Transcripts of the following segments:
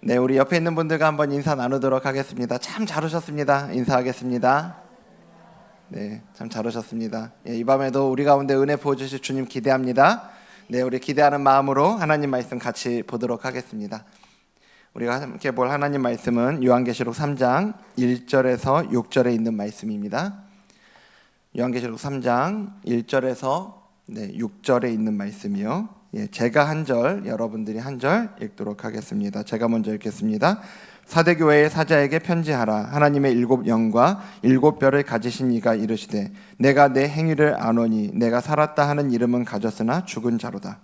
네, 우리 옆에 있는 분들과 한번 인사 나누도록 하겠습니다. 참 잘 오셨습니다. 인사하겠습니다. 네, 참 잘 오셨습니다. 예, 이 밤에도 우리 가운데 은혜 부어주실 주님 기대합니다. 네, 우리 기대하는 마음으로 하나님 말씀 같이 보도록 하겠습니다. 우리가 함께 볼 하나님 말씀은 요한계시록 3장 1절에서 6절에 있는 말씀입니다. 요한계시록 3장 1절에서 6절에 있는 말씀이요. 제가 한 절, 여러분들이 한 절 읽도록 하겠습니다. 제가 먼저 읽겠습니다. 사대교회의 사자에게 편지하라. 하나님의 일곱 영과 일곱 뼈를 가지신 이가 이르시되 내가 내 행위를 아노니 내가 살았다 하는 이름은 가졌으나 죽은 자로다.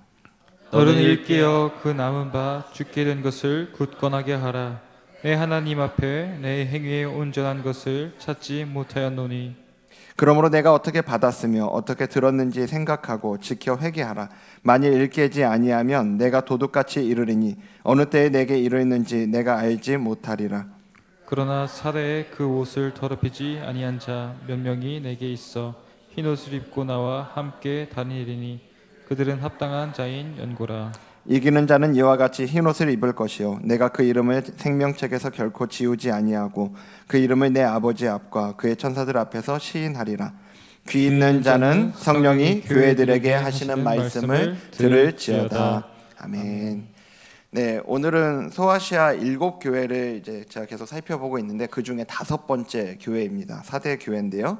너는 일깨어 그 남은 바 죽게 된 것을 굳건하게 하라. 내 하나님 앞에 내 행위에 온전한 것을 찾지 못하였노니. 그러므로 내가 어떻게 받았으며 어떻게 들었는지 생각하고 지켜 회개하라. 만일 일깨지 아니하면 내가 도둑같이 이르리니 어느 때에 내게 이르렀는지 내가 알지 못하리라. 그러나 사대에 그 옷을 더럽히지 아니한 자 몇 명이 내게 있어 흰 옷을 입고 나와 함께 다니리니 그들은 합당한 자인 연고라. 이기는 자는 이와 같이 흰 옷을 입을 것이요 내가 그 이름을 생명책에서 결코 지우지 아니하고 그 이름을 내 아버지 앞과 그의 천사들 앞에서 시인하리라. 귀 있는 자는 성령이 교회들에게 하시는 말씀을 들을지어다. 아멘. 네, 오늘은 소아시아 7교회를 이제 제가 계속 살펴보고 있는데 그 중에 5번째 교회입니다. 4대 교회인데요.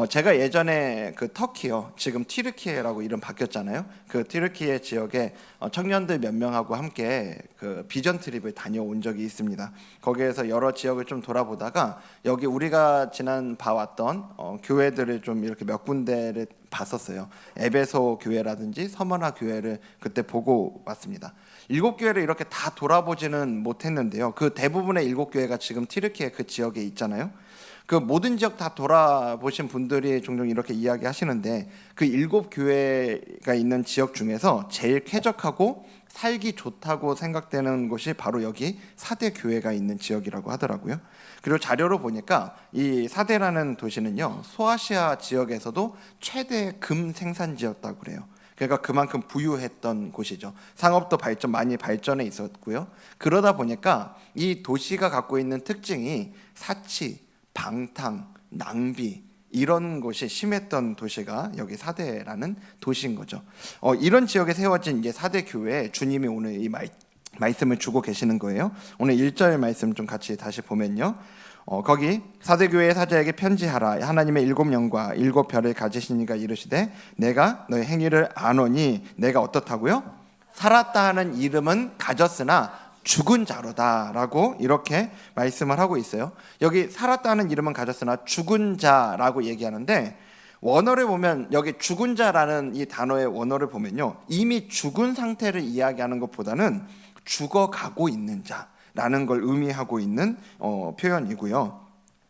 제가 예전에 그 터키요, 지금 튀르키예라고 이름 바뀌었잖아요. 그 튀르키예 지역에 청년들 몇 명하고 함께 그 비전 트립을 다녀온 적이 있습니다. 거기에서 여러 지역을 좀 돌아보다가 여기 우리가 지난 봐왔던 교회들을 좀 이렇게 몇 군데를 봤었어요. 에베소 교회라든지 서머나 교회를 그때 보고 왔습니다. 7교회를 이렇게 다 돌아보지는 못했는데요. 그 대부분의 7교회가 지금 튀르키예 그 지역에 있잖아요. 그 모든 지역 다 돌아보신 분들이 종종 이렇게 이야기하시는데 그 7교회가 있는 지역 중에서 제일 쾌적하고 살기 좋다고 생각되는 곳이 바로 여기 사대 교회가 있는 지역이라고 하더라고요. 그리고 자료로 보니까 이 사대라는 도시는요, 소아시아 지역에서도 최대 금 생산지였다고 그래요. 그러니까 그만큼 부유했던 곳이죠. 상업도 많이 발전해 있었고요. 그러다 보니까 이 도시가 갖고 있는 특징이 사치, 방탕, 낭비 이런 것이 심했던 도시가 여기 사대라는 도시인 거죠. 이런 지역에 세워진 이제 사대 교회에 주님이 오늘 이 말씀을 주고 계시는 거예요. 오늘 1절 말씀 좀 같이 다시 보면요. 거기 사대 교회의 사자에게 편지하라. 하나님의 일곱 영과 일곱 별을 가지신 이가 이르시되 내가 너의 행위를 아노니 내가 어떻다고요? 살았다 하는 이름은 가졌으나 죽은 자로다라고 이렇게 말씀을 하고 있어요. 여기 살았다는 이름은 가졌으나 죽은 자라고 얘기하는데 원어를 보면 여기 죽은 자라는 이 단어의 원어를 보면요, 이미 죽은 상태를 이야기하는 것보다는 죽어가고 있는 자라는 걸 의미하고 있는 표현이고요.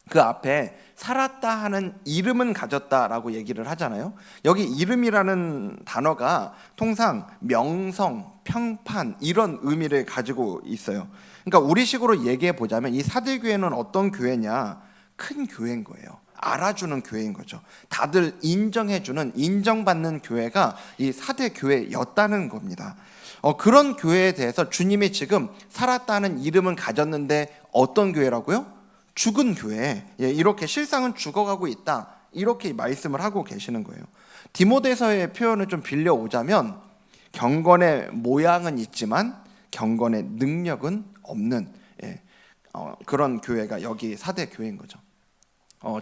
그 앞에 살았다 하는 이름은 가졌다라고 얘기를 하잖아요. 여기 이름이라는 단어가 통상 명성, 평판 이런 의미를 가지고 있어요. 그러니까 우리식으로 얘기해 보자면 이 사대교회는 어떤 교회냐? 큰 교회인 거예요. 알아주는 교회인 거죠. 다들 인정해주는, 인정받는 교회가 이 사대교회였다는 겁니다. 그런 교회에 대해서 주님이 지금 살았다는 이름은 가졌는데 어떤 교회라고요? 죽은 교회. 이렇게 실상은 죽어가고 있다, 이렇게 말씀을 하고 계시는 거예요. 디모데서의 표현을 좀 빌려오자면 경건의 모양은 있지만 경건의 능력은 없는 그런 교회가 여기 사대 교회인 거죠.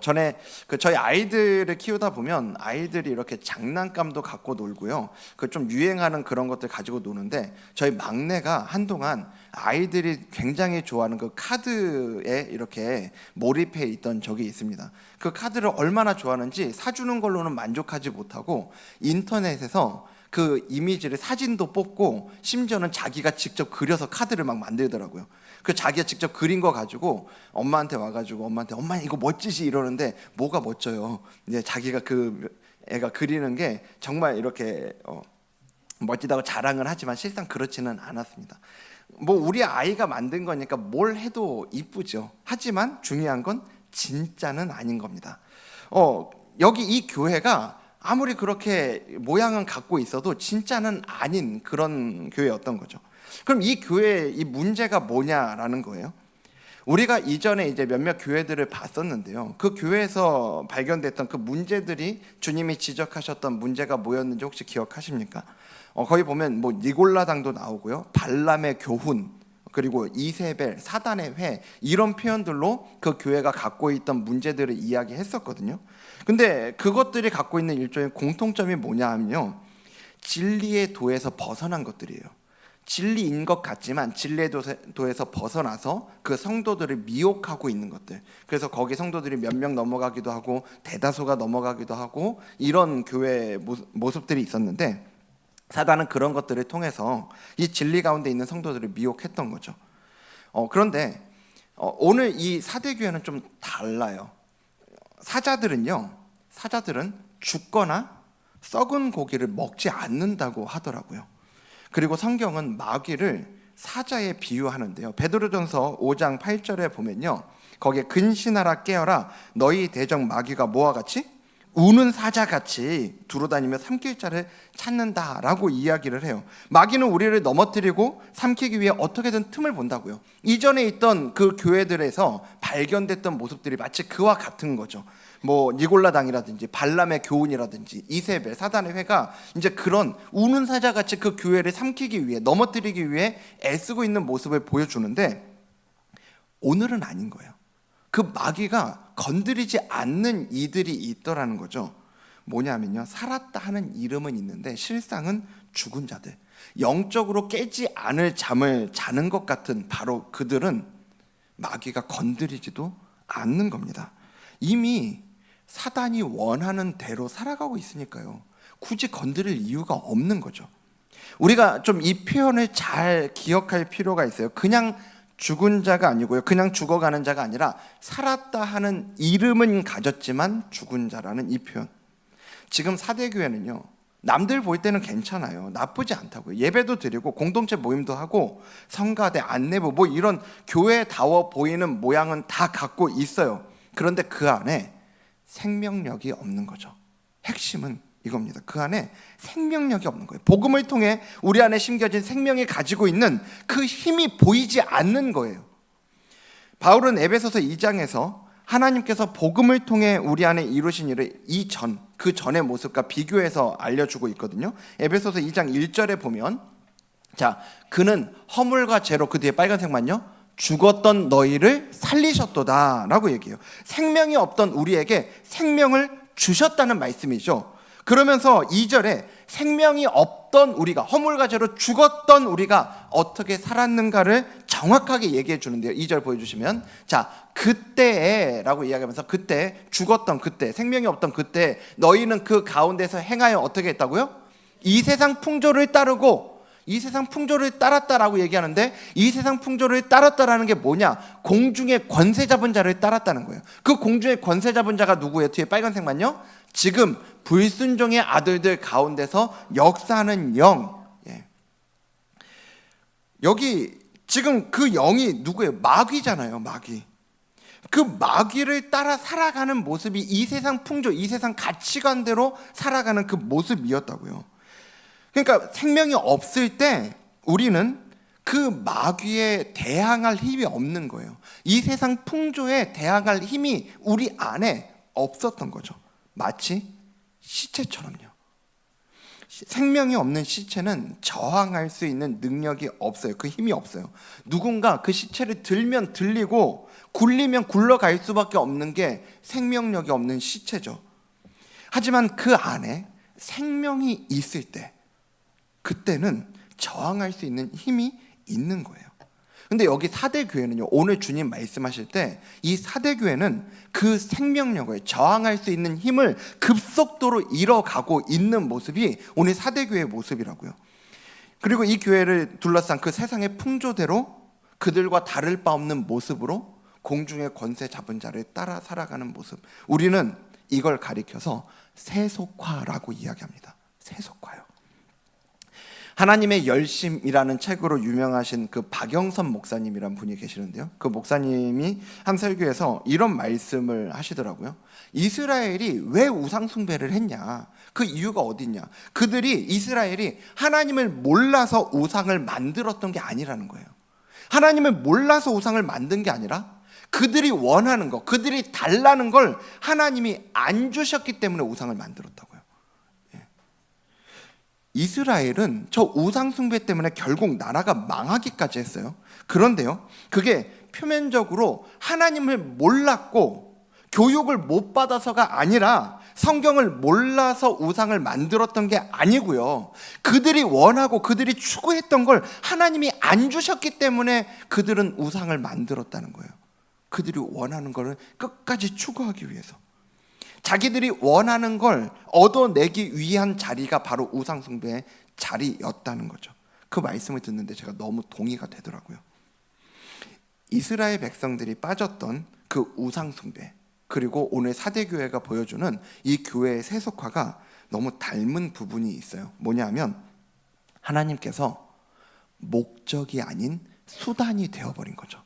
전에 저희 아이들을 키우다 보면 아이들이 이렇게 장난감도 갖고 놀고요. 그 좀 유행하는 그런 것들 가지고 노는데 저희 막내가 한동안 아이들이 굉장히 좋아하는 그 카드에 이렇게 몰입해 있던 적이 있습니다. 그 카드를 얼마나 좋아하는지 사주는 걸로는 만족하지 못하고 인터넷에서 그 이미지를 사진도 뽑고 심지어는 자기가 직접 그려서 카드를 막 만들더라고요. 그 자기가 직접 그린 거 가지고 엄마한테 와가지고 엄마한테 엄마 이거 멋지지 이러는데 뭐가 멋져요. 이제 자기가 그 애가 그리는 게 정말 이렇게 멋지다고 자랑을 하지만 실상 그렇지는 않았습니다. 뭐 우리 아이가 만든 거니까 뭘 해도 이쁘죠. 하지만 중요한 건 진짜는 아닌 겁니다. 여기 이 교회가 아무리 그렇게 모양은 갖고 있어도 진짜는 아닌 그런 교회였던 거죠. 그럼 이 교회의 이 문제가 뭐냐라는 거예요. 우리가 이전에 이제 몇몇 교회들을 봤었는데요. 그 교회에서 발견됐던 그 문제들이 주님이 지적하셨던 문제가 뭐였는지 혹시 기억하십니까? 거기 보면 뭐 니골라당도 나오고요, 발람의 교훈, 그리고 이세벨, 사단의 회, 이런 표현들로 그 교회가 갖고 있던 문제들을 이야기했었거든요. 근데 그것들이 갖고 있는 일종의 공통점이 뭐냐 하면요, 진리의 도에서 벗어난 것들이에요. 진리인 것 같지만 진리의 도에서 벗어나서 그 성도들을 미혹하고 있는 것들. 그래서 거기 성도들이 몇 명 넘어가기도 하고 대다수가 넘어가기도 하고 이런 교회 모습들이 있었는데, 사단은 그런 것들을 통해서 이 진리 가운데 있는 성도들을 미혹했던 거죠. 그런데 오늘 이 사대교회는 좀 달라요. 사자들은 죽거나 썩은 고기를 먹지 않는다고 하더라고요. 그리고 성경은 마귀를 사자에 비유하는데요. 베드로전서 5장 8절에 보면요, 거기에 근신하라 깨어라, 너희 대적 마귀가 뭐와 같이? 우는 사자같이 두루다니며 삼킬 자를 찾는다라고 이야기를 해요. 마귀는 우리를 넘어뜨리고 삼키기 위해 어떻게든 틈을 본다고요. 이전에 있던 그 교회들에서 발견됐던 모습들이 마치 그와 같은 거죠. 뭐 니골라당이라든지 발람의 교훈이라든지 이세벨, 사단의 회가 이제 그런 우는 사자같이 그 교회를 삼키기 위해, 넘어뜨리기 위해 애쓰고 있는 모습을 보여주는데, 오늘은 아닌 거예요. 그 마귀가 건드리지 않는 이들이 있더라는 거죠. 뭐냐면요, 살았다 하는 이름은 있는데 실상은 죽은 자들, 영적으로 깨지 않을 잠을 자는 것 같은 바로 그들은 마귀가 건드리지도 않는 겁니다. 이미 사단이 원하는 대로 살아가고 있으니까요, 굳이 건드릴 이유가 없는 거죠. 우리가 좀 이 표현을 잘 기억할 필요가 있어요. 그냥 죽은 자가 아니고요, 그냥 죽어가는 자가 아니라 살았다 하는 이름은 가졌지만 죽은 자라는 이 표현. 지금 사대교회는요, 남들 볼 때는 괜찮아요. 나쁘지 않다고요. 예배도 드리고 공동체 모임도 하고 성가대, 안내부, 뭐 이런 교회다워 보이는 모양은 다 갖고 있어요. 그런데 그 안에 생명력이 없는 거죠. 핵심은 이겁니다. 그 안에 생명력이 없는 거예요. 복음을 통해 우리 안에 심겨진 생명이 가지고 있는 그 힘이 보이지 않는 거예요. 바울은 에베소서 2장에서 하나님께서 복음을 통해 우리 안에 이루신 일을 그 전의 모습과 비교해서 알려주고 있거든요. 에베소서 2장 1절에 보면, 자, 그는 허물과 죄로, 그 뒤에 빨간색만요, 죽었던 너희를 살리셨도다 라고 얘기해요. 생명이 없던 우리에게 생명을 주셨다는 말씀이죠. 그러면서 2절에 생명이 없던 우리가, 허물과 죄로 죽었던 우리가 어떻게 살았는가를 정확하게 얘기해 주는데요. 2절 보여주시면, 자, 그때에 라고 이야기하면서, 그때, 죽었던 그때, 생명이 없던 그때 너희는 그 가운데서 행하여 어떻게 했다고요? 이 세상 풍조를 따르고, 이 세상 풍조를 따랐다라고 얘기하는데, 이 세상 풍조를 따랐다라는 게 뭐냐? 공중의 권세 잡은 자를 따랐다는 거예요. 그 공중의 권세 잡은 자가 누구예요? 뒤에 빨간색만요, 지금 불순종의 아들들 가운데서 역사하는 영. 여기 지금 그 영이 누구예요? 마귀잖아요. 마귀. 그 마귀를 따라 살아가는 모습이 이 세상 풍조, 이 세상 가치관대로 살아가는 그 모습이었다고요. 그러니까 생명이 없을 때 우리는 그 마귀에 대항할 힘이 없는 거예요. 이 세상 풍조에 대항할 힘이 우리 안에 없었던 거죠. 마치 시체처럼요. 생명이 없는 시체는 저항할 수 있는 능력이 없어요. 그 힘이 없어요. 누군가 그 시체를 들면 들리고 굴리면 굴러갈 수밖에 없는 게 생명력이 없는 시체죠. 하지만 그 안에 생명이 있을 때, 그때는 저항할 수 있는 힘이 있는 거예요. 근데 여기 사대교회는요, 오늘 주님 말씀하실 때 이 사대교회는 그 생명력을, 저항할 수 있는 힘을 급속도로 잃어가고 있는 모습이 오늘 사대교회의 모습이라고요. 그리고 이 교회를 둘러싼 그 세상의 풍조대로 그들과 다를 바 없는 모습으로 공중의 권세 잡은 자를 따라 살아가는 모습. 우리는 이걸 가리켜서 세속화라고 이야기합니다. 세속화요. 하나님의 열심이라는 책으로 유명하신 그 박영선 목사님이란 분이 계시는데요. 그 목사님이 한 설교에서 이런 말씀을 하시더라고요. 이스라엘이 왜 우상 숭배를 했냐? 그 이유가 어딨냐? 이스라엘이 하나님을 몰라서 우상을 만들었던 게 아니라는 거예요. 하나님을 몰라서 우상을 만든 게 아니라 그들이 원하는 거, 그들이 달라는 걸 하나님이 안 주셨기 때문에 우상을 만들었다고요. 이스라엘은 저 우상 숭배 때문에 결국 나라가 망하기까지 했어요. 그런데요, 그게 표면적으로 하나님을 몰랐고 교육을 못 받아서가 아니라 성경을 몰라서 우상을 만들었던 게 아니고요, 그들이 원하고 그들이 추구했던 걸 하나님이 안 주셨기 때문에 그들은 우상을 만들었다는 거예요. 그들이 원하는 걸 끝까지 추구하기 위해서, 자기들이 원하는 걸 얻어내기 위한 자리가 바로 우상 숭배의 자리였다는 거죠. 그 말씀을 듣는데 제가 너무 동의가 되더라고요. 이스라엘 백성들이 빠졌던 그 우상 숭배, 그리고 오늘 사대교회가 보여주는 이 교회의 세속화가 너무 닮은 부분이 있어요. 뭐냐면 하나님께서 목적이 아닌 수단이 되어버린 거죠.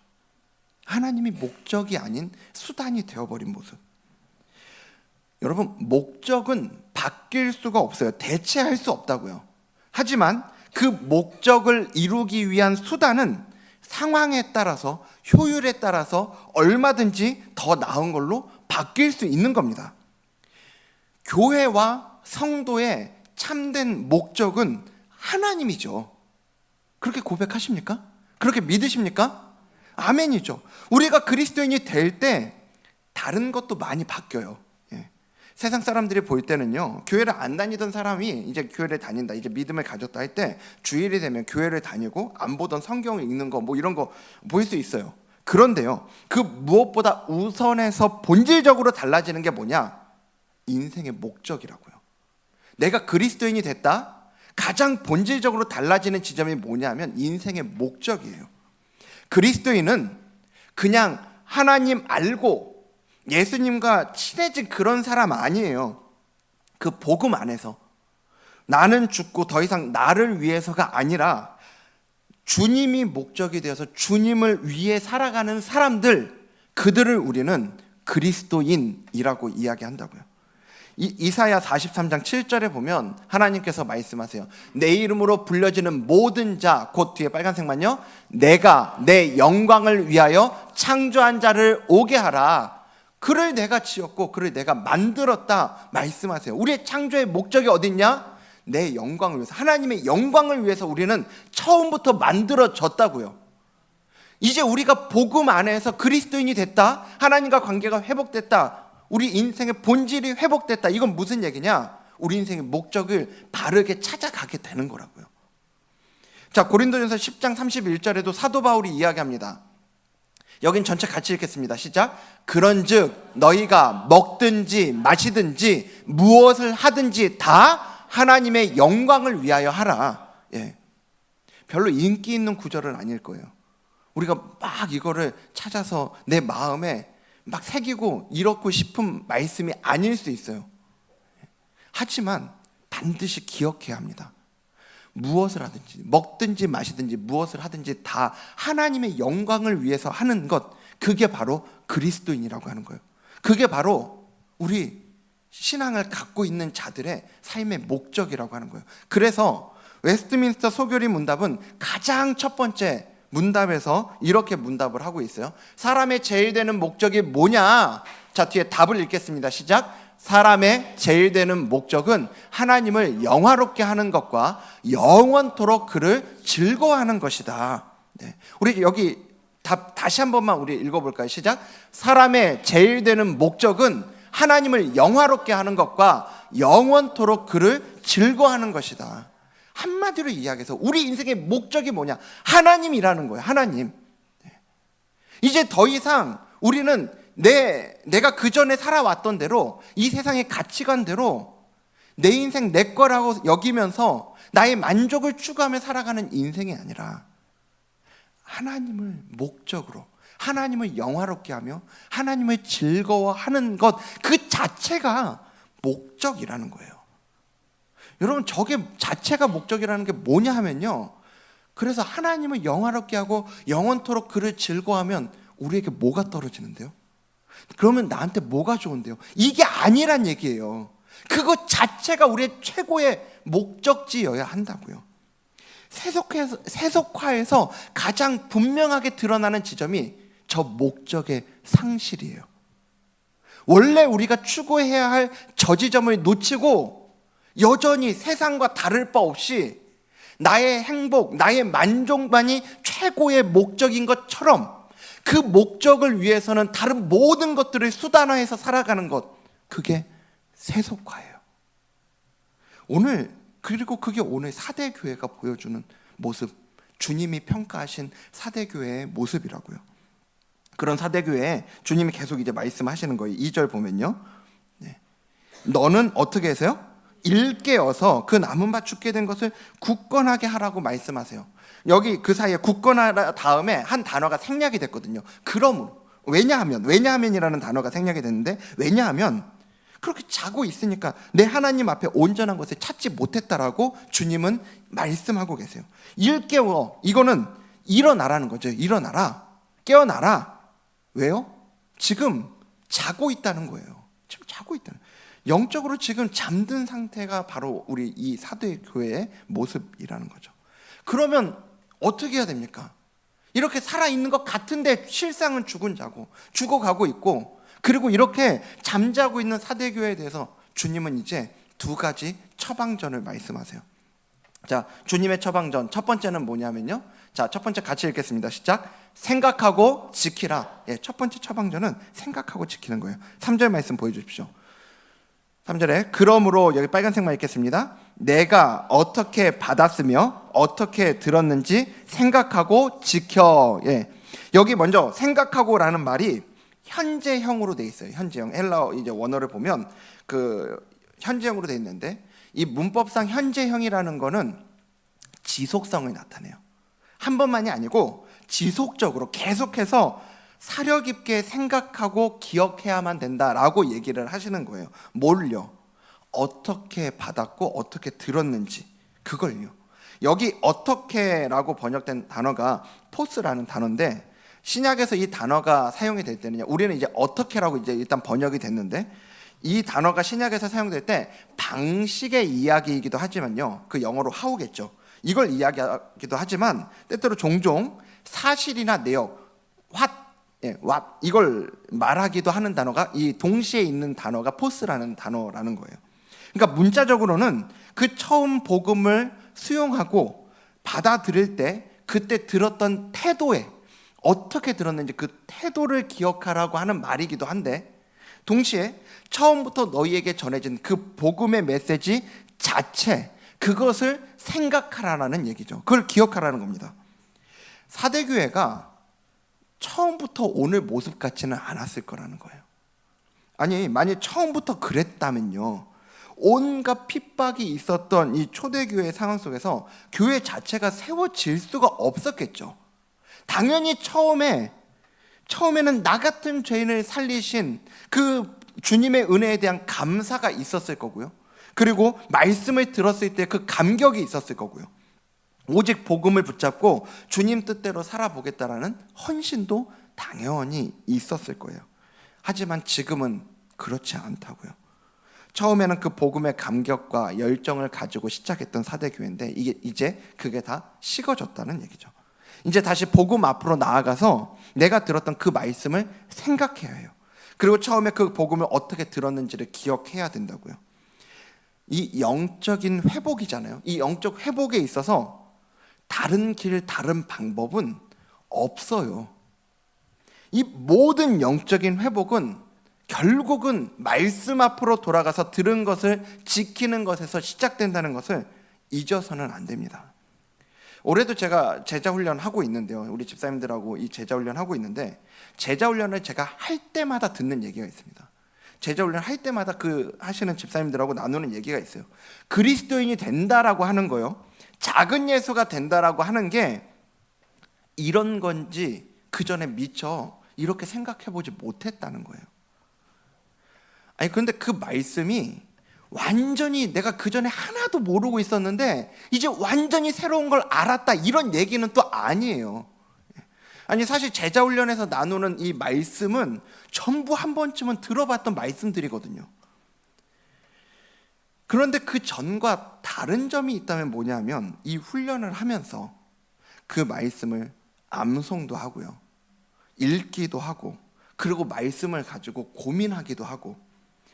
하나님이 목적이 아닌 수단이 되어버린 모습. 여러분, 목적은 바뀔 수가 없어요. 대체할 수 없다고요. 하지만 그 목적을 이루기 위한 수단은 상황에 따라서, 효율에 따라서 얼마든지 더 나은 걸로 바뀔 수 있는 겁니다. 교회와 성도의 참된 목적은 하나님이죠. 그렇게 고백하십니까? 그렇게 믿으십니까? 아멘이죠. 우리가 그리스도인이 될 때 다른 것도 많이 바뀌어요. 세상 사람들이 볼 때는요, 교회를 안 다니던 사람이 이제 교회를 다닌다, 이제 믿음을 가졌다 할 때 주일이 되면 교회를 다니고 안 보던 성경을 읽는 거, 뭐 이런 거 보일 수 있어요. 그런데요, 그 무엇보다 우선해서 본질적으로 달라지는 게 뭐냐? 인생의 목적이라고요. 내가 그리스도인이 됐다, 가장 본질적으로 달라지는 지점이 뭐냐면 인생의 목적이에요. 그리스도인은 그냥 하나님 알고 예수님과 친해진 그런 사람 아니에요. 그 복음 안에서 나는 죽고 더 이상 나를 위해서가 아니라 주님이 목적이 되어서 주님을 위해 살아가는 사람들, 그들을 우리는 그리스도인이라고 이야기한다고요. 이사야 43장 7절에 보면 하나님께서 말씀하세요. 내 이름으로 불려지는 모든 자, 곧 뒤에 빨간색만요, 내가 내 영광을 위하여 창조한 자를 오게 하라. 그를 내가 지었고 그를 내가 만들었다 말씀하세요. 우리의 창조의 목적이 어딨냐? 내 영광을 위해서, 하나님의 영광을 위해서 우리는 처음부터 만들어졌다고요. 이제 우리가 복음 안에서 그리스도인이 됐다, 하나님과 관계가 회복됐다, 우리 인생의 본질이 회복됐다. 이건 무슨 얘기냐? 우리 인생의 목적을 바르게 찾아가게 되는 거라고요. 자, 고린도전서 10장 31절에도 사도 바울이 이야기합니다. 여긴 전체 같이 읽겠습니다. 시작. 그런즉 너희가 먹든지 마시든지 무엇을 하든지 다 하나님의 영광을 위하여 하라. 별로 인기 있는 구절은 아닐 거예요. 우리가 막 이거를 찾아서 내 마음에 막 새기고 이렇고 싶은 말씀이 아닐 수 있어요. 하지만 반드시 기억해야 합니다. 무엇을 하든지, 먹든지 마시든지 무엇을 하든지 다 하나님의 영광을 위해서 하는 것, 그게 바로 그리스도인이라고 하는 거예요. 그게 바로 우리 신앙을 갖고 있는 자들의 삶의 목적이라고 하는 거예요. 그래서 웨스트민스터 소교리 문답은 가장 첫 번째 문답에서 이렇게 문답을 하고 있어요. 사람의 제일 되는 목적이 뭐냐? 자, 뒤에 답을 읽겠습니다. 시작. 사람의 제일 되는 목적은 하나님을 영화롭게 하는 것과 영원토록 그를 즐거워하는 것이다. 우리 여기 답 다시 한 번만 우리 읽어볼까요? 시작. 사람의 제일 되는 목적은 하나님을 영화롭게 하는 것과 영원토록 그를 즐거워하는 것이다. 한마디로 이야기해서 우리 인생의 목적이 뭐냐? 하나님이라는 거예요. 하나님. 이제 더 이상 우리는 내가 그 전에 살아왔던 대로, 이 세상의 가치관대로 내 인생 내 거라고 여기면서 나의 만족을 추구하며 살아가는 인생이 아니라 하나님을 목적으로, 하나님을 영화롭게 하며 하나님을 즐거워하는 것, 그 자체가 목적이라는 거예요. 여러분, 저게 자체가 목적이라는 게 뭐냐 하면요, 그래서 하나님을 영화롭게 하고 영원토록 그를 즐거워하면 우리에게 뭐가 떨어지는데요? 그러면 나한테 뭐가 좋은데요? 이게 아니란 얘기예요. 그것 자체가 우리의 최고의 목적지여야 한다고요. 세속화에서 가장 분명하게 드러나는 지점이 저 목적의 상실이에요. 원래 우리가 추구해야 할 저 지점을 놓치고 여전히 세상과 다를 바 없이 나의 행복, 나의 만족만이 최고의 목적인 것처럼 그 목적을 위해서는 다른 모든 것들을 수단화해서 살아가는 것, 그게 세속화예요. 그리고 그게 오늘 사대교회가 보여주는 모습, 주님이 평가하신 사대교회의 모습이라고요. 그런 사대교회에 주님이 계속 이제 말씀하시는 거예요. 2절 보면요, 너는 어떻게 해서요? 일깨어서 그 남은 바 죽게 된 것을 굳건하게 하라고 말씀하세요. 여기 그 사이에 굳건하다 다음에 한 단어가 생략이 됐거든요. 그러므로, 왜냐하면이라는 단어가 생략이 됐는데, 왜냐하면 그렇게 자고 있으니까 내 하나님 앞에 온전한 것을 찾지 못했다라고 주님은 말씀하고 계세요. 일깨워, 이거는 일어나라는 거죠. 일어나라, 깨어나라. 왜요? 지금 자고 있다는 거예요. 지금 자고 있다는 거예요. 영적으로 지금 잠든 상태가 바로 우리 이 사도교회의 모습이라는 거죠. 그러면 어떻게 해야 됩니까? 이렇게 살아있는 것 같은데 실상은 죽은 자고 죽어가고 있고, 그리고 이렇게 잠자고 있는 사대교회에 대해서 주님은 이제 두 가지 처방전을 말씀하세요. 자, 주님의 처방전 첫 번째는 뭐냐면요, 자, 첫 번째 같이 읽겠습니다. 시작. 생각하고 지키라. 첫 번째 처방전은 생각하고 지키는 거예요. 3절 말씀 보여주십시오. 3절에 그러므로, 여기 빨간색만 읽겠습니다. 내가 어떻게 받았으며 어떻게 들었는지 생각하고 지켜. 여기 먼저 생각하고라는 말이 현재형으로 돼 있어요. 현재형. 헬라어 이제 원어를 보면 그 현재형으로 돼 있는데, 이 문법상 현재형이라는 거는 지속성을 나타내요. 한 번만이 아니고 지속적으로 계속해서 사려 깊게 생각하고 기억해야만 된다라고 얘기를 하시는 거예요. 뭘요? 어떻게 받았고 어떻게 들었는지, 그걸요. 여기 어떻게라고 번역된 단어가 포스라는 단어인데, 신약에서 이 단어가 사용이 될 때는요, 우리는 이제 어떻게라고 이제 일단 번역이 됐는데, 이 단어가 신약에서 사용될 때 방식의 이야기이기도 하지만요, 그 영어로 how겠죠. 이걸 이야기하기도 하지만 때때로 종종 사실이나 내역, what 이걸 말하기도 하는 단어가, 이 동시에 있는 단어가 포스라는 단어라는 거예요. 그러니까 문자적으로는 그 처음 복음을 수용하고 받아들일 때 그때 들었던 태도에, 어떻게 들었는지 그 태도를 기억하라고 하는 말이기도 한데, 동시에 처음부터 너희에게 전해진 그 복음의 메시지 자체, 그것을 생각하라는 얘기죠. 그걸 기억하라는 겁니다. 사대교회가 처음부터 오늘 모습 같지는 않았을 거라는 거예요. 아니, 만약 처음부터 그랬다면요, 온갖 핍박이 있었던 이 초대교회 상황 속에서 교회 자체가 세워질 수가 없었겠죠. 당연히 처음에는 나 같은 죄인을 살리신 그 주님의 은혜에 대한 감사가 있었을 거고요. 그리고 말씀을 들었을 때 그 감격이 있었을 거고요. 오직 복음을 붙잡고 주님 뜻대로 살아보겠다라는 헌신도 당연히 있었을 거예요. 하지만 지금은 그렇지 않다고요. 처음에는 그 복음의 감격과 열정을 가지고 시작했던 사대교회인데, 이제 그게 다 식어졌다는 얘기죠. 이제 다시 복음 앞으로 나아가서 내가 들었던 그 말씀을 생각해야 해요. 그리고 처음에 그 복음을 어떻게 들었는지를 기억해야 된다고요. 이 영적인 회복이잖아요. 이 영적 회복에 있어서 다른 길, 다른 방법은 없어요. 이 모든 영적인 회복은 결국은 말씀 앞으로 돌아가서 들은 것을 지키는 것에서 시작된다는 것을 잊어서는 안 됩니다. 올해도 제가 제자훈련 하고 있는데요, 우리 집사님들하고 이 제자훈련 하고 있는데, 제자훈련을 제가 할 때마다 듣는 얘기가 있습니다. 제자훈련 할 때마다 그 하시는 집사님들하고 나누는 얘기가 있어요. 그리스도인이 된다라고 하는 거요, 작은 예수가 된다라고 하는 게 이런 건지 그 전에 미처 이렇게 생각해보지 못했다는 거예요. 아니, 그런데 그 말씀이 완전히 내가 그전에 하나도 모르고 있었는데 이제 완전히 새로운 걸 알았다, 이런 얘기는 또 아니에요. 아니, 사실 제자훈련에서 나누는 이 말씀은 전부 한 번쯤은 들어봤던 말씀들이거든요. 그런데 그 전과 다른 점이 있다면 뭐냐면, 이 훈련을 하면서 그 말씀을 암송도 하고요, 읽기도 하고, 그리고 말씀을 가지고 고민하기도 하고,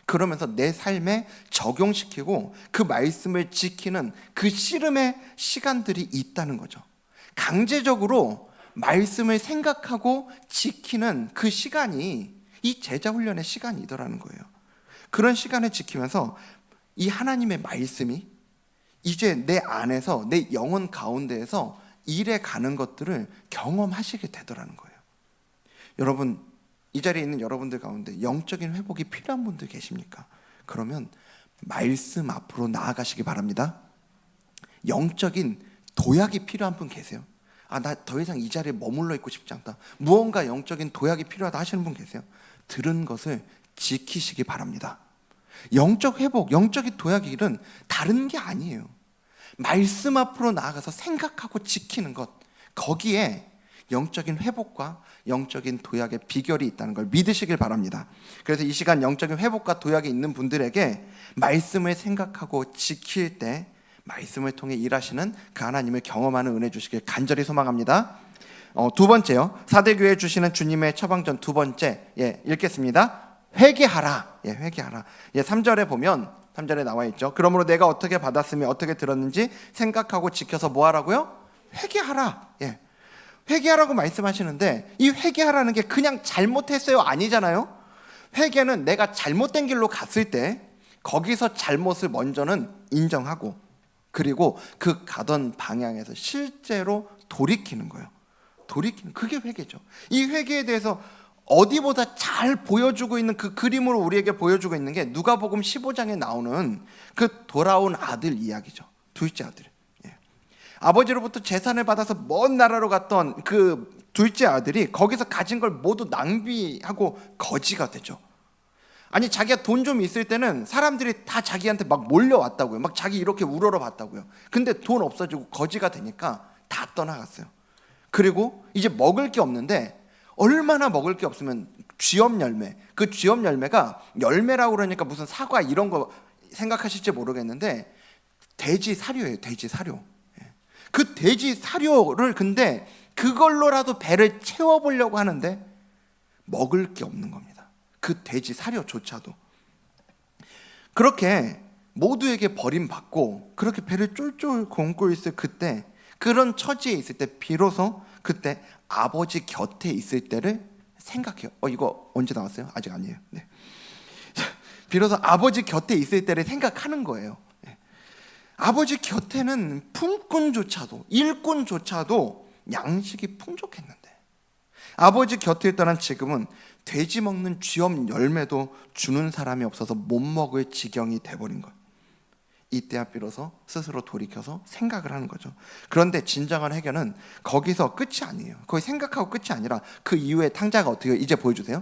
그러면서 내 삶에 적용시키고 그 말씀을 지키는 그 씨름의 시간들이 있다는 거죠. 강제적으로 말씀을 생각하고 지키는 그 시간이 이 제자훈련의 시간이더라는 거예요. 그런 시간을 지키면서 이 하나님의 말씀이 이제 내 안에서, 내 영혼 가운데에서 일해 가는 것들을 경험하시게 되더라는 거예요. 여러분, 이 자리에 있는 여러분들 가운데 영적인 회복이 필요한 분들 계십니까? 그러면 말씀 앞으로 나아가시기 바랍니다. 영적인 도약이 필요한 분 계세요? 나 더 이상 이 자리에 머물러 있고 싶지 않다, 무언가 영적인 도약이 필요하다 하시는 분 계세요? 들은 것을 지키시기 바랍니다. 영적 회복, 영적인 도약의 일은 다른 게 아니에요. 말씀 앞으로 나아가서 생각하고 지키는 것, 거기에 영적인 회복과 영적인 도약의 비결이 있다는 걸 믿으시길 바랍니다. 그래서 이 시간 영적인 회복과 도약이 있는 분들에게 말씀을 생각하고 지킬 때 말씀을 통해 일하시는 그 하나님을 경험하는 은혜 주시길 간절히 소망합니다. 두 번째요, 사대교회 주시는 주님의 처방전 두 번째, 읽겠습니다. 회개하라. 회개하라. 3절에 보면, 3절에 나와 있죠. 그러므로 내가 어떻게 받았으며 어떻게 들었는지 생각하고 지켜서 뭐 하라고요? 회개하라. 회개하라고 말씀하시는데, 이 회개하라는 게 그냥 잘못했어요 아니잖아요. 회개는 내가 잘못된 길로 갔을 때 거기서 잘못을 먼저는 인정하고, 그리고 그 가던 방향에서 실제로 돌이키는 거예요. 돌이키는, 그게 회개죠. 이 회개에 대해서 어디보다 잘 보여주고 있는, 그 그림으로 우리에게 보여주고 있는 게 누가복음 15장에 나오는 그 돌아온 아들 이야기죠. 둘째 아들. 아버지로부터 재산을 받아서 먼 나라로 갔던 그 둘째 아들이 거기서 가진 걸 모두 낭비하고 거지가 되죠. 아니, 자기가 돈 좀 있을 때는 사람들이 다 자기한테 막 몰려왔다고요. 막 자기 이렇게 우러러 봤다고요. 근데 돈 없어지고 거지가 되니까 다 떠나갔어요. 그리고 이제 먹을 게 없는데, 얼마나 먹을 게 없으면 쥐엄 열매, 그 쥐엄 열매가 열매라고 그러니까 무슨 사과 이런 거 생각하실지 모르겠는데 돼지 사료예요. 돼지 사료. 그 돼지 사료를, 근데 그걸로라도 배를 채워보려고 하는데 먹을 게 없는 겁니다. 그 돼지 사료조차도. 그렇게 모두에게 버림받고 그렇게 배를 쫄쫄 굶고 있을 그때, 그런 처지에 있을 때 비로소 그때 아버지 곁에 있을 때를 생각해요. 이거 언제 나왔어요? 아직 아니에요. 비로소 아버지 곁에 있을 때를 생각하는 거예요. 아버지 곁에는 품꾼조차도, 일꾼조차도 양식이 풍족했는데, 아버지 곁에 있다는 지금은 돼지 먹는 쥐엄 열매도 주는 사람이 없어서 못 먹을 지경이 돼버린 것. 이때야 비로소 스스로 돌이켜서 생각을 하는 거죠. 그런데 진정한 해결은 거기서 끝이 아니에요. 거기 생각하고 끝이 아니라 그 이후에 탕자가 어떻게, 이제 보여주세요.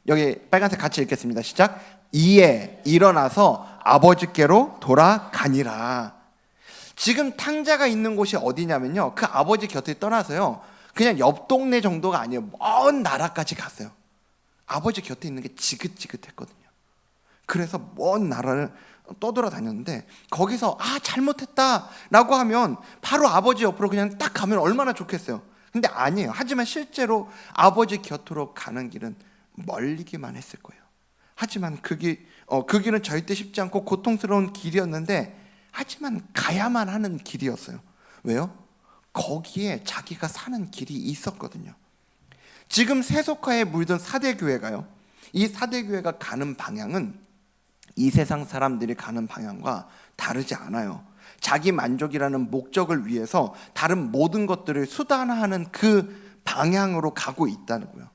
여기 빨간색 같이 읽겠습니다. 시작. 이에 일어나서 아버지께로 돌아가니라. 지금 탕자가 있는 곳이 어디냐면요, 그 아버지 곁을 떠나서요, 그냥 옆 동네 정도가 아니에요. 먼 나라까지 갔어요. 아버지 곁에 있는 게 지긋지긋했거든요. 그래서 먼 나라를 떠돌아다녔는데, 거기서 잘못했다 라고 하면 바로 아버지 옆으로 그냥 딱 가면 얼마나 좋겠어요. 근데 아니에요. 하지만 실제로 아버지 곁으로 가는 길은 멀리기만 했을 거예요. 하지만 그 길은 절대 쉽지 않고 고통스러운 길이었는데, 하지만 가야만 하는 길이었어요. 왜요? 거기에 자기가 사는 길이 있었거든요. 지금 세속화에 물든 사대교회가요, 이 사대교회가 가는 방향은 이 세상 사람들이 가는 방향과 다르지 않아요. 자기 만족이라는 목적을 위해서 다른 모든 것들을 수단화하는 그 방향으로 가고 있다는 거예요.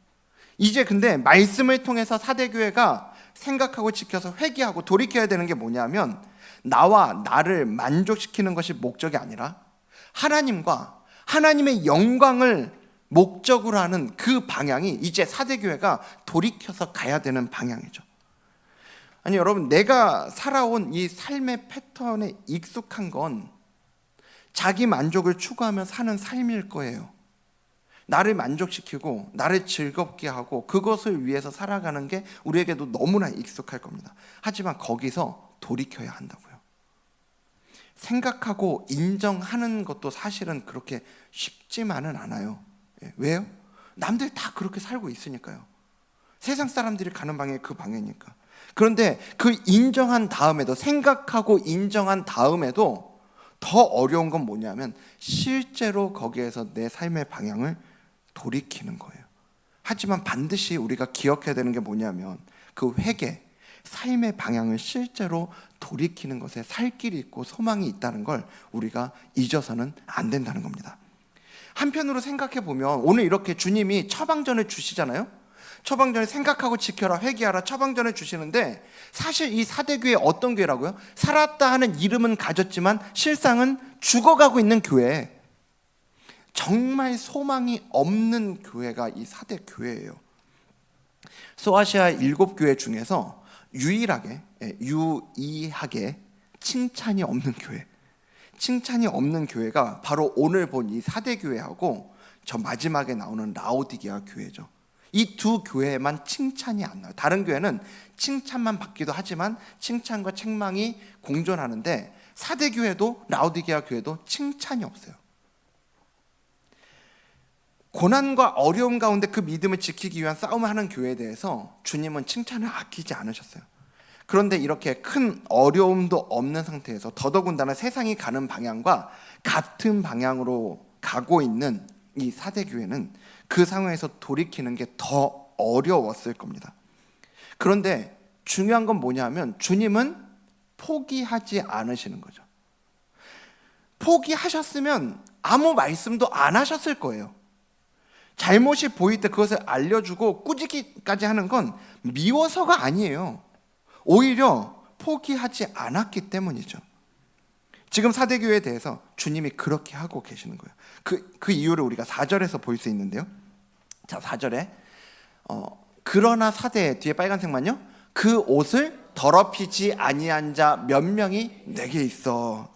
이제 근데 말씀을 통해서 사대교회가 생각하고 지켜서 회개하고 돌이켜야 되는 게 뭐냐면, 나와 나를 만족시키는 것이 목적이 아니라 하나님과 하나님의 영광을 목적으로 하는 그 방향이 이제 사대교회가 돌이켜서 가야 되는 방향이죠. 아니 여러분, 내가 살아온 이 삶의 패턴에 익숙한 건 자기 만족을 추구하며 사는 삶일 거예요. 나를 만족시키고 나를 즐겁게 하고 그것을 위해서 살아가는 게 우리에게도 너무나 익숙할 겁니다. 하지만 거기서 돌이켜야 한다고요. 생각하고 인정하는 것도 사실은 그렇게 쉽지만은 않아요. 왜요? 남들 다 그렇게 살고 있으니까요. 세상 사람들이 가는 방향이 그 방향이니까. 그런데 그 인정한 다음에도, 생각하고 인정한 다음에도 더 어려운 건 뭐냐면 실제로 거기에서 내 삶의 방향을 돌이키는 거예요. 하지만 반드시 우리가 기억해야 되는 게 뭐냐면 그 회개, 삶의 방향을 실제로 돌이키는 것에 살 길이 있고 소망이 있다는 걸 우리가 잊어서는 안 된다는 겁니다. 한편으로 생각해 보면 오늘 이렇게 주님이 처방전을 주시잖아요. 처방전을 생각하고 지켜라, 회개하라 처방전을 주시는데 사실 이 사대교회 어떤 교회라고요? 살았다 하는 이름은 가졌지만 실상은 죽어가고 있는 교회, 정말 소망이 없는 교회가 이 사대교회예요. 소아시아 7교회 중에서 유일하게 칭찬이 없는 교회, 칭찬이 없는 교회가 바로 오늘 본 이 사대교회하고 저 마지막에 나오는 라오디게아 교회죠. 이 두 교회만 칭찬이 안 나요. 다른 교회는 칭찬만 받기도 하지만 칭찬과 책망이 공존하는데 사대교회도 라오디게아 교회도 칭찬이 없어요. 고난과 어려움 가운데 그 믿음을 지키기 위한 싸움을 하는 교회에 대해서 주님은 칭찬을 아끼지 않으셨어요. 그런데 이렇게 큰 어려움도 없는 상태에서 더더군다나 세상이 가는 방향과 같은 방향으로 가고 있는 이 사대교회는 그 상황에서 돌이키는 게 더 어려웠을 겁니다. 그런데 중요한 건 뭐냐면 주님은 포기하지 않으시는 거죠. 포기하셨으면 아무 말씀도 안 하셨을 거예요. 잘못이 보일 때 그것을 알려주고 꾸짖기까지 하는 건 미워서가 아니에요. 오히려 포기하지 않았기 때문이죠. 지금 사대교회에 대해서 주님이 그렇게 하고 계시는 거예요. 그 이유를 우리가 4절에서 볼 수 있는데요. 자, 4절에 그러나 사대, 뒤에 빨간색만요. 그 옷을 더럽히지 아니한 자 몇 명이 내게 있어.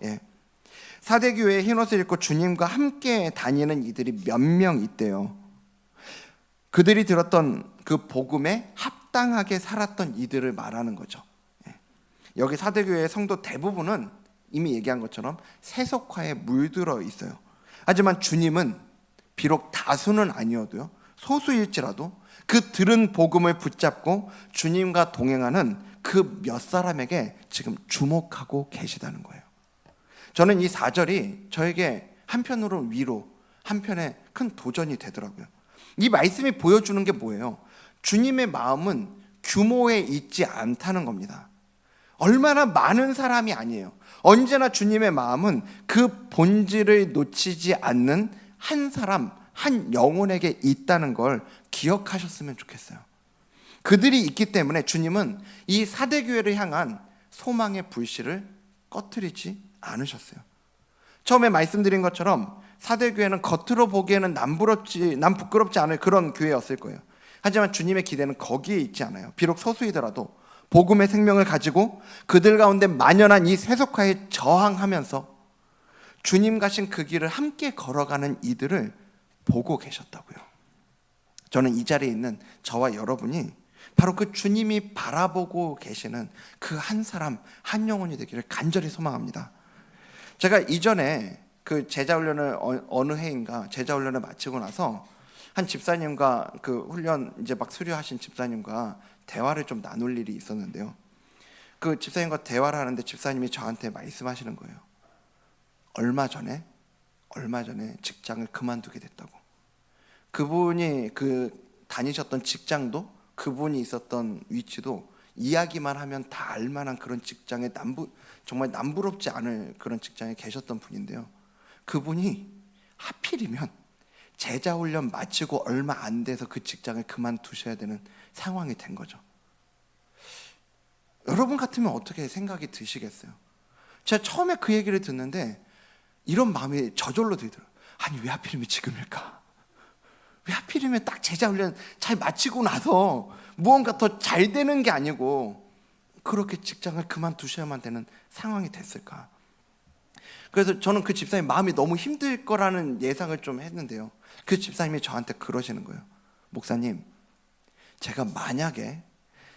사대교회에 흰옷을 입고 주님과 함께 다니는 이들이 몇 명 있대요. 그들이 들었던 그 복음에 합당하게 살았던 이들을 말하는 거죠. 여기 사대교회의 성도 대부분은 이미 얘기한 것처럼 세속화에 물들어 있어요. 하지만 주님은 비록 다수는 아니어도요, 소수일지라도 그 들은 복음을 붙잡고 주님과 동행하는 그 몇 사람에게 지금 주목하고 계시다는 거예요. 저는 이 4절이 저에게 한편으로 위로, 한편에 큰 도전이 되더라고요. 이 말씀이 보여주는 게 뭐예요? 주님의 마음은 규모에 있지 않다는 겁니다. 얼마나 많은 사람이 아니에요. 언제나 주님의 마음은 그 본질을 놓치지 않는 한 사람, 한 영혼에게 있다는 걸 기억하셨으면 좋겠어요. 그들이 있기 때문에 주님은 이 사대교회를 향한 소망의 불씨를 꺼트리지 않으셨어요. 처음에 말씀드린 것처럼 사대교회는 겉으로 보기에는 남 부끄럽지 않을 그런 교회였을 거예요. 하지만 주님의 기대는 거기에 있지 않아요. 비록 소수이더라도 복음의 생명을 가지고 그들 가운데 만연한 이 세속화에 저항하면서 주님 가신 그 길을 함께 걸어가는 이들을 보고 계셨다고요. 저는 이 자리에 있는 저와 여러분이 바로 그 주님이 바라보고 계시는 그 한 사람, 한 영혼이 되기를 간절히 소망합니다. 제가 이전에 그 제자훈련을 어느 해인가 제자훈련을 마치고 나서 한 집사님과 그 훈련 이제 막 수료하신 집사님과 대화를 좀 나눌 일이 있었는데요. 그 집사님과 대화를 하는데 집사님이 저한테 말씀하시는 거예요. 얼마 전에 직장을 그만두게 됐다고. 그분이 다니셨던 직장도, 그분이 있었던 위치도 이야기만 하면 다 알만한 그런 직장에 정말 남부럽지 않을 그런 직장에 계셨던 분인데요. 그분이 하필이면 제자훈련 마치고 얼마 안 돼서 그 직장을 그만두셔야 되는 상황이 된 거죠. 여러분 같으면 어떻게 생각이 드시겠어요? 제가 처음에 그 얘기를 듣는데 이런 마음이 저절로 들더라고요. 아니 왜 하필이면 지금일까? 왜 하필이면 딱 제자훈련 잘 마치고 나서 무언가 더 잘 되는 게 아니고 그렇게 직장을 그만두셔야만 되는 상황이 됐을까? 그래서 저는 그 집사님 마음이 너무 힘들 거라는 예상을 좀 했는데요, 그 집사님이 저한테 그러시는 거예요. 목사님, 제가 만약에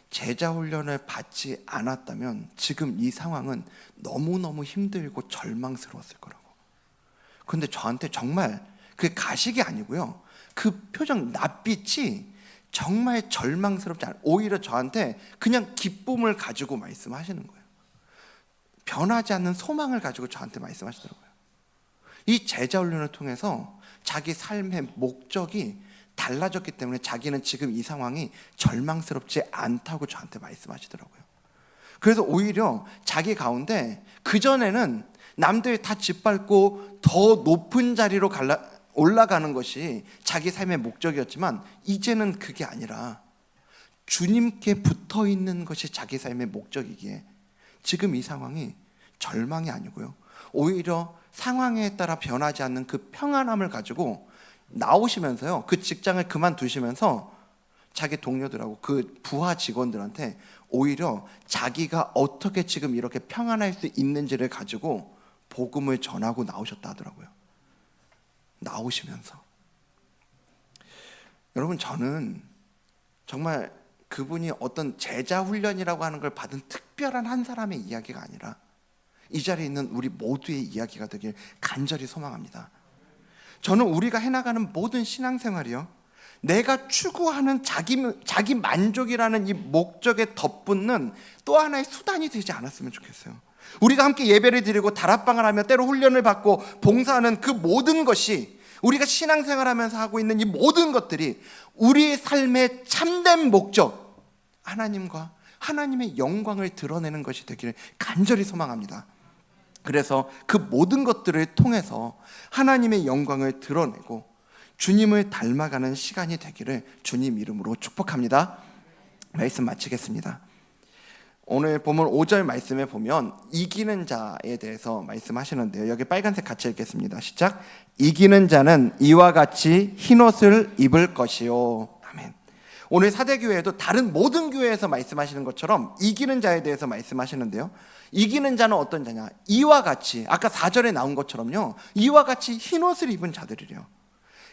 제자 훈련을 받지 않았다면 지금 이 상황은 너무너무 힘들고 절망스러웠을 거라고. 근데 저한테 정말 그게 가식이 아니고요, 그 표정 낯빛이 정말 절망스럽지 않아요. 오히려 저한테 그냥 기쁨을 가지고 말씀하시는 거예요. 변하지 않는 소망을 가지고 저한테 말씀하시더라고요. 이 제자 훈련을 통해서 자기 삶의 목적이 달라졌기 때문에 자기는 지금 이 상황이 절망스럽지 않다고 저한테 말씀하시더라고요. 그래서 오히려 자기 가운데 그전에는 남들이 다 짓밟고 더 높은 자리로 올라가는 것이 자기 삶의 목적이었지만 이제는 그게 아니라 주님께 붙어 있는 것이 자기 삶의 목적이기에 지금 이 상황이 절망이 아니고요, 오히려 상황에 따라 변하지 않는 그 평안함을 가지고 나오시면서요, 그 직장을 그만두시면서 자기 동료들하고 그 부하 직원들한테 오히려 자기가 어떻게 지금 이렇게 평안할 수 있는지를 가지고 복음을 전하고 나오셨다 하더라고요. 나오시면서. 여러분, 저는 정말 그분이 어떤 제자 훈련이라고 하는 걸 받은 특별한 한 사람의 이야기가 아니라 이 자리에 있는 우리 모두의 이야기가 되길 간절히 소망합니다. 저는 우리가 해나가는 모든 신앙생활이요, 내가 추구하는 자기 만족이라는 이 목적에 덧붙는 또 하나의 수단이 되지 않았으면 좋겠어요. 우리가 함께 예배를 드리고 다락방을 하며 때로 훈련을 받고 봉사하는 그 모든 것이, 우리가 신앙생활하면서 하고 있는 이 모든 것들이 우리의 삶의 참된 목적, 하나님과 하나님의 영광을 드러내는 것이 되기를 간절히 소망합니다. 그래서 그 모든 것들을 통해서 하나님의 영광을 드러내고 주님을 닮아가는 시간이 되기를 주님 이름으로 축복합니다. 말씀 마치겠습니다. 오늘 본문 5절 말씀에 보면 이기는 자에 대해서 말씀하시는데요, 여기 빨간색 같이 읽겠습니다. 시작. 이기는 자는 이와 같이 흰옷을 입을 것이요. 아멘. 오늘 사대교회에도 다른 모든 교회에서 말씀하시는 것처럼 이기는 자에 대해서 말씀하시는데요, 이기는 자는 어떤 자냐? 이와 같이, 아까 4절에 나온 것처럼요, 이와 같이 흰옷을 입은 자들이래요.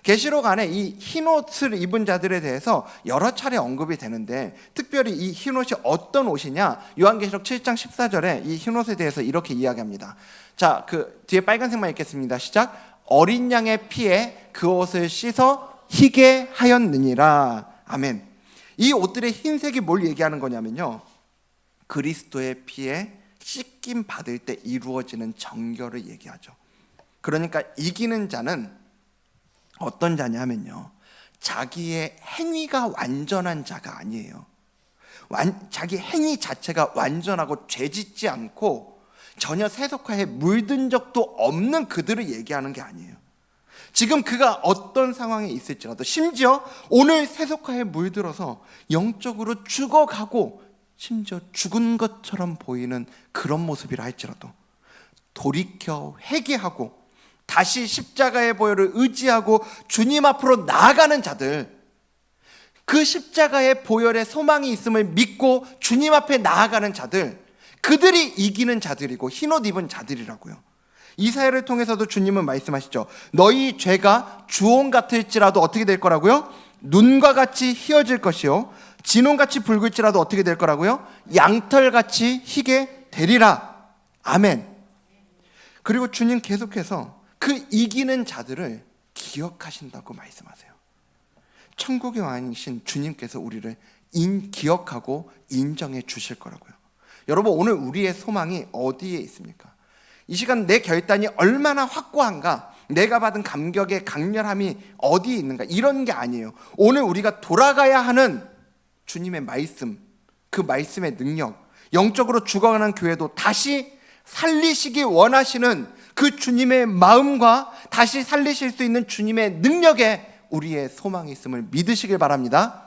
계시록 안에 이 흰옷을 입은 자들에 대해서 여러 차례 언급이 되는데, 특별히 이 흰옷이 어떤 옷이냐, 요한계시록 7장 14절에 이 흰옷에 대해서 이렇게 이야기합니다. 자, 그 뒤에 빨간색만 읽겠습니다. 시작. 어린 양의 피에 그 옷을 씻어 희게 하였느니라. 아멘. 이 옷들의 흰색이 뭘 얘기하는 거냐면요, 그리스도의 피에 씻김 받을 때 이루어지는 정결을 얘기하죠. 그러니까 이기는 자는 어떤 자냐면요, 자기의 행위가 완전한 자가 아니에요. 자기 행위 자체가 완전하고 죄짓지 않고 전혀 세속화에 물든 적도 없는 그들을 얘기하는 게 아니에요. 지금 그가 어떤 상황에 있을지라도, 심지어 오늘 세속화에 물들어서 영적으로 죽어가고 심지어 죽은 것처럼 보이는 그런 모습이라 할지라도 돌이켜 회개하고 다시 십자가의 보혈을 의지하고 주님 앞으로 나아가는 자들, 그 십자가의 보혈의 소망이 있음을 믿고 주님 앞에 나아가는 자들, 그들이 이기는 자들이고 흰옷 입은 자들이라고요. 이사야를 통해서도 주님은 말씀하시죠. 너희 죄가 주홍 같을지라도 어떻게 될 거라고요? 눈과 같이 희어질 것이요, 진홍같이 붉을지라도 어떻게 될 거라고요? 양털같이 희게 되리라. 아멘. 그리고 주님 계속해서 그 이기는 자들을 기억하신다고 말씀하세요. 천국의 왕이신 주님께서 우리를 기억하고 인정해 주실 거라고요. 여러분, 오늘 우리의 소망이 어디에 있습니까? 이 시간 내 결단이 얼마나 확고한가, 내가 받은 감격의 강렬함이 어디에 있는가, 이런 게 아니에요. 오늘 우리가 돌아가야 하는 주님의 말씀, 그 말씀의 능력, 영적으로 죽어가는 교회도 다시 살리시기 원하시는 그 주님의 마음과 다시 살리실 수 있는 주님의 능력에 우리의 소망이 있음을 믿으시길 바랍니다.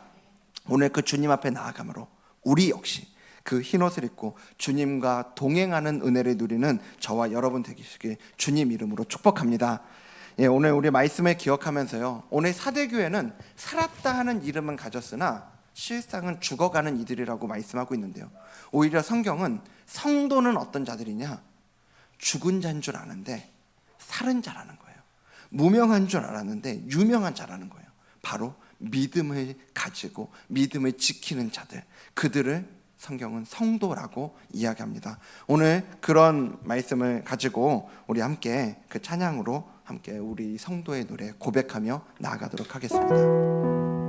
오늘 그 주님 앞에 나아감으로 우리 역시 그 흰옷을 입고 주님과 동행하는 은혜를 누리는 저와 여러분 되시길 주님 이름으로 축복합니다. 예, 오늘 우리 말씀을 기억하면서요, 오늘 사대교회는 살았다 하는 이름은 가졌으나 실상은 죽어가는 이들이라고 말씀하고 있는데요. 오히려 성경은 성도는 어떤 자들이냐? 죽은 자인 줄 아는데 살은 자라는 거예요. 무명한 줄 알았는데 유명한 자라는 거예요. 바로 믿음을 가지고 믿음을 지키는 자들, 그들을 성경은 성도라고 이야기합니다. 오늘 그런 말씀을 가지고 우리 함께 그 찬양으로 함께 우리 성도의 노래 고백하며 나아가도록 하겠습니다.